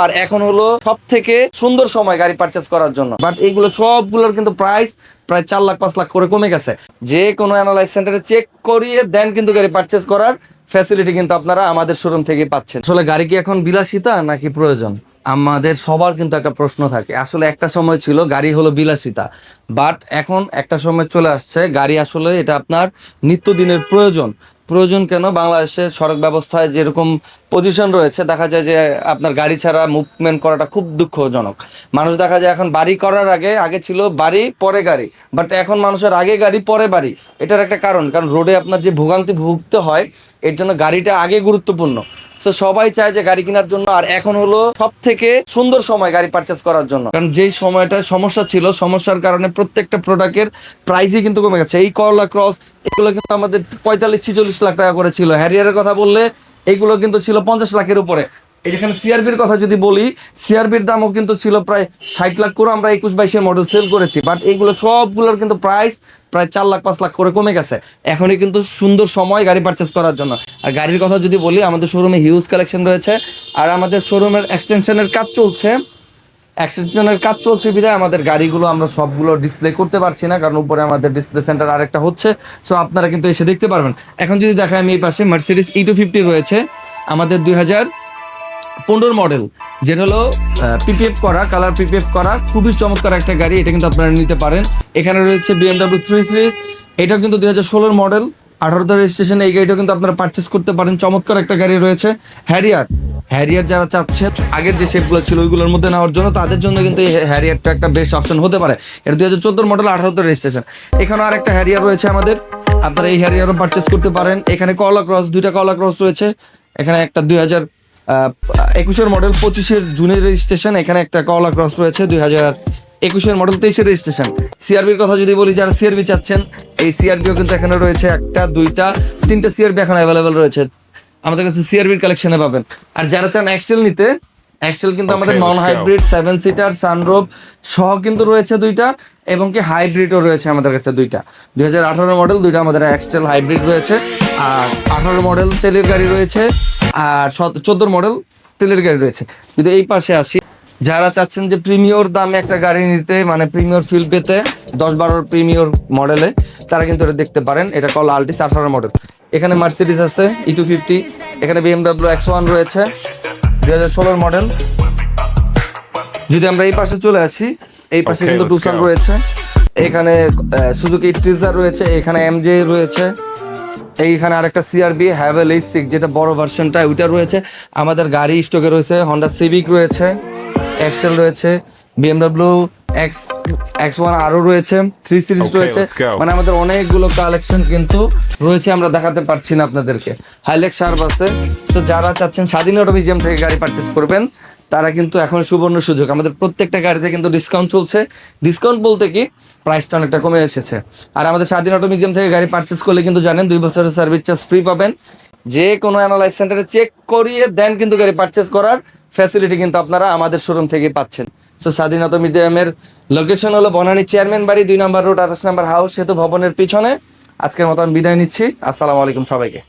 আর এখন হলো সব থেকে সুন্দর সময় গাড়ি পারচেস করার জন্য। বাট এইগুলো সবগুলোর কিন্তু প্রাইস প্রায় 4 লাখ 5 লাখ করে কমে গেছে। যে কোনো অ্যানালাইজ সেন্টারে চেক করিয়ে দেন কিন্তু গাড়ি পারচেস করার ফ্যাসিলিটি কিন্তু আপনারা আমাদের শোরুম থেকেই পাচ্ছেন। আসলে গাড়ি কি এখন বিলাসিতা নাকি প্রয়োজন? আমাদের সবার কিন্তু একটা প্রশ্ন থাকে। আসলে একটা সময় ছিল গাড়ি হলো বিলাসিতা, বাট এখন একটা সময় চলে আসছে গাড়ি আসলে এটা আপনার নিত্যদিনের প্রয়োজন। প্রয়োজন কেন? বাংলাদেশের সড়ক ব্যবস্থায় যেরকম পজিশন রয়েছে, দেখা যায় যে আপনার গাড়ি ছাড়া মুভমেন্ট করাটা খুব দুঃখজনক। মানুষ দেখা যায় এখন বাড়ি করার আগে ছিল বাড়ি পরে গাড়ি, বাট এখন মানুষের আগে গাড়ি পরে বাড়ি। এটার একটা কারণ রোডে আপনার যে ভোগান্তি ভুগতে হয়, এর জন্য গাড়িটা আগে গুরুত্বপূর্ণ। তো সবাই চায় যে গাড়ি কেনার জন্য, আর এখন হলো সব থেকে সুন্দর সময় গাড়ি পারচেস করার জন্য। কারণ যেই সময়টা সমস্যা ছিল, সমস্যার কারণে প্রত্যেকটা প্রোডাক্টের প্রাইসই কিন্তু কমে গেছে। এই করলা ক্রস এগুলো কিন্তু আমাদের 45-46 লাখ টাকা করে ছিল। হ্যারিয়ারের কথা বললে এগুলো কিন্তু ছিল 50 লাখের উপরে। এই যেখানে সিআরবির কথা যদি বলি, সিআরবির দামও কিন্তু ছিল প্রায় 60 লাখ করে, আমরা 21-22 মডেল সেল করেছি। বাট এগুলো সবগুলোর কিন্তু প্রাইস প্রায় 4 লাখ 5 লাখ করে কমে গেছে। এখনই কিন্তু সুন্দর সময় গাড়ি পারচেস করার জন্য। আর গাড়ির কথা যদি বলি, আমাদের শোরুমে হিউজ কালেকশন রয়েছে, আর আমাদের শোরুমের এক্সটেনশনের কাজ চলছে বিধায় আমাদের গাড়িগুলো আমরা সবগুলো ডিসপ্লে করতে পারছি না, কারণ উপরে আমাদের ডিসপ্লে সেন্টার আরেকটা হচ্ছে। সো আপনারা কিন্তু এসে দেখতে পারবেন। এখন যদি দেখাই, আমি এই পাশে মার্সিডিজ E250 রয়েছে আমাদের 2015 মডেল, যেটা হলো পিপিএফ করা, কালার পিপিএফ করা, খুবই চমৎকার একটা গাড়ি। এটা কিন্তু আপনারা নিতে পারেন। এখানে রয়েছে BMW 3 সিরিজ, এটাও কিন্তু 2016 মডেল, 18 রেজিস্ট্রেশন। এই গাড়িটাও কিন্তু আপনারা পারচেস করতে পারেন। চমৎকার একটা গাড়ি রয়েছে। হ্যারিয়ার যারা চাচ্ছে আগের যে শেপগুলো ছিল ওইগুলোর মধ্যে নেওয়ার জন্য, তাদের জন্য কিন্তু এই হ্যারিয়ারটা একটা বেস্ট অপশন হতে পারে। এটা 2014 মডেল, 18 রেজিস্ট্রেশন। এখানেও আরেকটা হ্যারিয়ার রয়েছে আমাদের, আপনারা এই হ্যারিয়ারও পারচেস করতে পারেন। এখানে করলা ক্রস, দুইটা করলা ক্রস রয়েছে। এখানে একটা 2021 মডেল, 25 জুনের রেজিস্ট্রেশন। এখানে একটা করলা ক্রস রয়েছে 2021 মডেল, 23 রেজিস্ট্রেশন। সিআরবির কথা যদি বলি, যারা সিআরবি চাচ্ছেন, এই সিআরবিও কিন্তু এখানে রয়েছে। একটা, দুইটা, তিনটা সিআরবি এখন অ্যাভেলেবেল রয়েছে আমাদের কাছে। সিআরবির কালেকশনে পাবেন। আর যারা চান এক্সেল নিতে, এক্সেল কিন্তু আমাদের নন হাইব্রিড 7 সিটার সানরুফ সহ কিন্তু রয়েছে দুইটা, এবং কি হাইব্রিডও রয়েছে আমাদের কাছে দুইটা। 2018 মডেল দুইটা আমাদের এক্সেল হাইব্রিড রয়েছে, আর 18 মডেল তেলের গাড়ি রয়েছে, আর 14 মডেল তেলের গাড়ি রয়েছে। যদি এই পাশে আসি, যারা চাচ্ছেন যে প্রিমিয়র দামে একটা গাড়ি নিতে, মানে প্রিমিয়র ফিল পেতে 10-12 প্রিমিয়র মডেলে, তারা কিন্তু এটা দেখতে পারেন। এটা কল আল্টিস 18 মডেল। এখানে মার্সিডিজ আছে E250, এখানে BMW X1 রয়েছে 2016 মডেল। যদি আমরা এই পাশে চলে আসি, এই পাশে কিন্তু টুসান রয়েছে, এখানে সুজুকি ট্রিজার রয়েছে, এখানে MJ রয়েছে, এইখানে আরেকটা সিআরবি হ্যাভেল H6 যেটা বড় ভার্সনটা, ওইটা রয়েছে। আমাদের গাড়ি স্টকে রয়েছে, হন্ডা সিভিক রয়েছে, এক্সটেল রয়েছে, BMW X1 আরও রয়েছে, 3 সিরিজ রয়েছে। মানে আমাদের অনেকগুলো কালেকশন কিন্তু রয়েছে, আমরা দেখাতে পারছি না আপনাদেরকে। হাইলেক্স শার্প আছে। তো যারা চাচ্ছেন স্বাধীন অটো মিউজিয়াম থেকে গাড়ি পারচেস করবেন, তারা কিন্তু এখন সুবর্ণ সুযোগ। আমাদের প্রত্যেকটা গাড়িতে কিন্তু ডিসকাউন্ট চলছে। ডিসকাউন্ট বলতে কি, প্রাইসটা অনেকটা কমে এসেছে। আর আমাদের স্বাধীন অটো মিউজিয়াম থেকে গাড়ি পারচেস করলে কিন্তু জানেন 2 বছরের সার্ভিস চার্জ ফ্রি পাবেন। যে কোনো অ্যানালাইজ সেন্টারে চেক করিয়ে দেন কিন্তু গাড়ি পারচেস করার ফ্যাসিলিটি কিন্তু আপনারা আমাদের শোরুম থেকে পাচ্ছেন। সো স্বাধীন অটো মিউজিয়ামের লোকেশন হলো বনানী চেয়ারম্যান বাড়ি, 2 নম্বর রোড, 28 নম্বর হাউস, সেতু ভবনের পিছনে। আজকের মতো আমি বিদায় নিচ্ছি। আসসালামু আলাইকুম সবাইকে।